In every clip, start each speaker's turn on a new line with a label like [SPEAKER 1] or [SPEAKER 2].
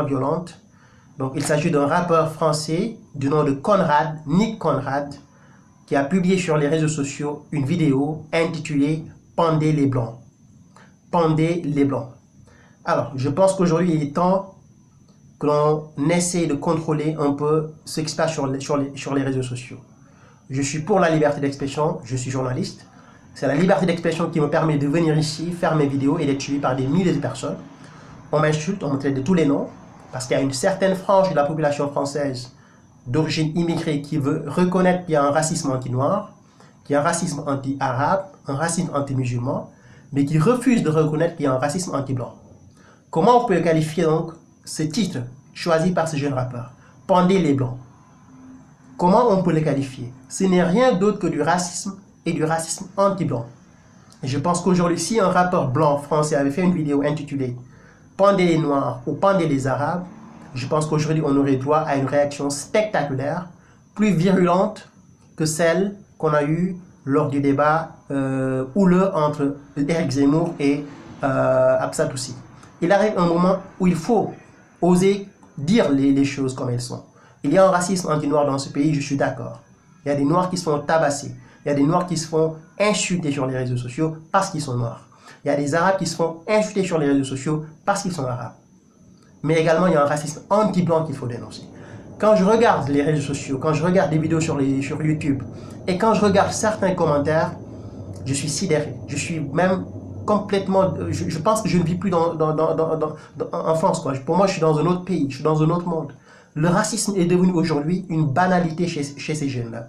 [SPEAKER 1] violente. Donc il s'agit d'un rappeur français du nom de Conrad, Nick Conrad, qui a publié sur les réseaux sociaux une vidéo intitulée « Pendez les Blancs ». Pendez les Blancs. Alors, je pense qu'aujourd'hui, il est temps que l'on essaie de contrôler un peu ce qui se passe sur les réseaux sociaux. Je suis pour la liberté d'expression, je suis journaliste. C'est la liberté d'expression qui me permet de venir ici, faire mes vidéos et d'être suivi par des milliers de personnes. On m'insulte, on me traite de tous les noms, parce qu'il y a une certaine frange de la population française d'origine immigrée qui veut reconnaître qu'il y a un racisme anti-noir, qu'il y a un racisme anti-arabe, un racisme anti-musulman, mais qui refuse de reconnaître qu'il y a un racisme anti-blanc. Comment on peut qualifier donc ce titre choisi par ce jeune rappeur, « Pendez les Blancs ». Comment on peut le qualifier? Ce n'est rien d'autre que du racisme et du racisme anti-blanc. Et je pense qu'aujourd'hui, si un rappeur blanc français avait fait une vidéo intitulée « Pendez les Noirs » ou « Pendez les Arabes », je pense qu'aujourd'hui, on aurait droit à une réaction spectaculaire, plus virulente que celle qu'on a eue lors du débat houleux entre Éric Zemmour et Absa Toussi. Il arrive un moment où il faut oser dire les choses comme elles sont. Il y a un racisme anti-noir dans ce pays, je suis d'accord. Il y a des Noirs qui se font tabasser. Il y a des Noirs qui se font insulter sur les réseaux sociaux parce qu'ils sont Noirs. Il y a des Arabes qui se font insulter sur les réseaux sociaux parce qu'ils sont Arabes. Mais également, il y a un racisme anti-blanc qu'il faut dénoncer. Quand je regarde les réseaux sociaux, quand je regarde des vidéos sur YouTube, et quand je regarde certains commentaires, je suis sidéré. Je suis même complètement... Je pense que je ne vis plus en France, quoi. Pour moi, je suis dans un autre pays, je suis dans un autre monde. Le racisme est devenu aujourd'hui une banalité chez ces jeunes-là.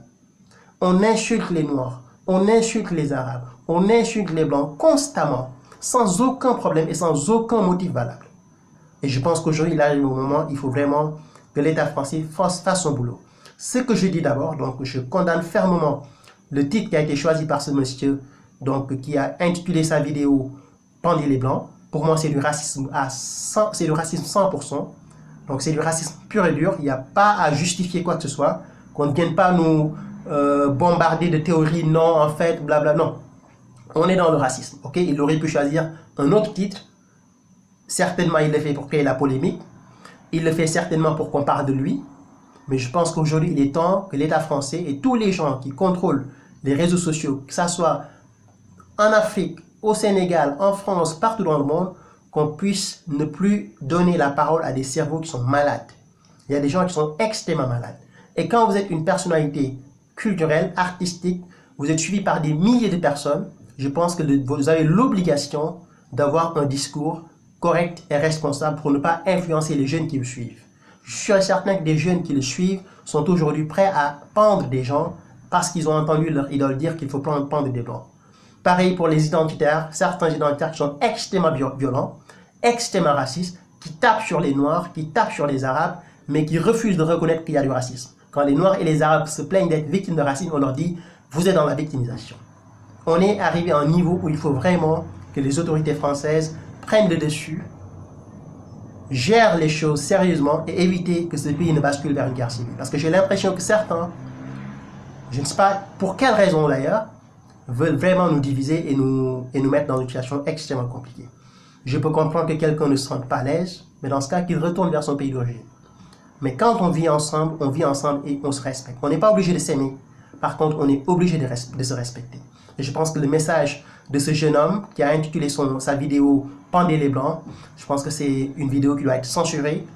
[SPEAKER 1] On insulte les Noirs, on insulte les Arabes, on insulte les Blancs constamment, sans aucun problème et sans aucun motif valable. Et je pense qu'aujourd'hui, il arrive au moment, il faut vraiment que l'État français fasse son boulot. Ce que je dis d'abord, donc je condamne fermement le titre qui a été choisi par ce monsieur, donc qui a intitulé sa vidéo « Pendez les Blancs ». Pour moi, c'est du racisme c'est du racisme 100%. Donc c'est du racisme pur et dur. Il n'y a pas à justifier quoi que ce soit. Qu'on ne vienne pas nous bombarder de théories, non, en fait, blabla, non. On est dans le racisme, ok? Il aurait pu choisir un autre titre. Certainement, il le fait pour créer la polémique. Il le fait certainement pour qu'on parle de lui. Mais je pense qu'aujourd'hui, il est temps que l'État français et tous les gens qui contrôlent les réseaux sociaux, que ce soit en Afrique, au Sénégal, en France, partout dans le monde, qu'on puisse ne plus donner la parole à des cerveaux qui sont malades. Il y a des gens qui sont extrêmement malades. Et quand vous êtes une personnalité culturelle, artistique, vous êtes suivi par des milliers de personnes, je pense que vous avez l'obligation d'avoir un discours correct et responsable pour ne pas influencer les jeunes qui le suivent. Je suis certain que des jeunes qui le suivent sont aujourd'hui prêts à pendre des gens parce qu'ils ont entendu leur idole dire qu'il faut pendre des blancs. Pareil pour les identitaires, certains identitaires qui sont extrêmement violents, extrêmement racistes, qui tapent sur les Noirs, qui tapent sur les Arabes, mais qui refusent de reconnaître qu'il y a du racisme. Quand les Noirs et les Arabes se plaignent d'être victimes de racisme, on leur dit « vous êtes dans la victimisation ». On est arrivé à un niveau où il faut vraiment que les autorités françaises prennent le dessus, gèrent les choses sérieusement et éviter que ce pays ne bascule vers une guerre civile. Parce que j'ai l'impression que certains, je ne sais pas pour quelle raison d'ailleurs, veulent vraiment nous diviser et nous mettre dans une situation extrêmement compliquée. Je peux comprendre que quelqu'un ne se sente pas à l'aise, mais dans ce cas, qu'il retourne vers son pays d'origine. Mais quand on vit ensemble et on se respecte. On n'est pas obligé de s'aimer. Par contre, on est obligé de se respecter. Et je pense que le message de ce jeune homme qui a intitulé sa vidéo « Pendez les Blancs », je pense que c'est une vidéo qui doit être censurée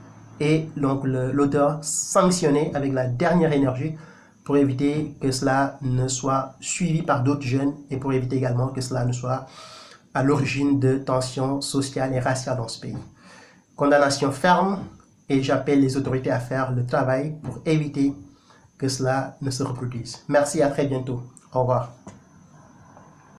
[SPEAKER 1] et donc l'auteur sanctionné avec la dernière énergie pour éviter que cela ne soit suivi par d'autres jeunes et pour éviter également que cela ne soit à l'origine de tensions sociales et raciales dans ce pays. Condamnation ferme et j'appelle les autorités à faire le travail pour éviter que cela ne se reproduise. Merci, à très bientôt. Au revoir.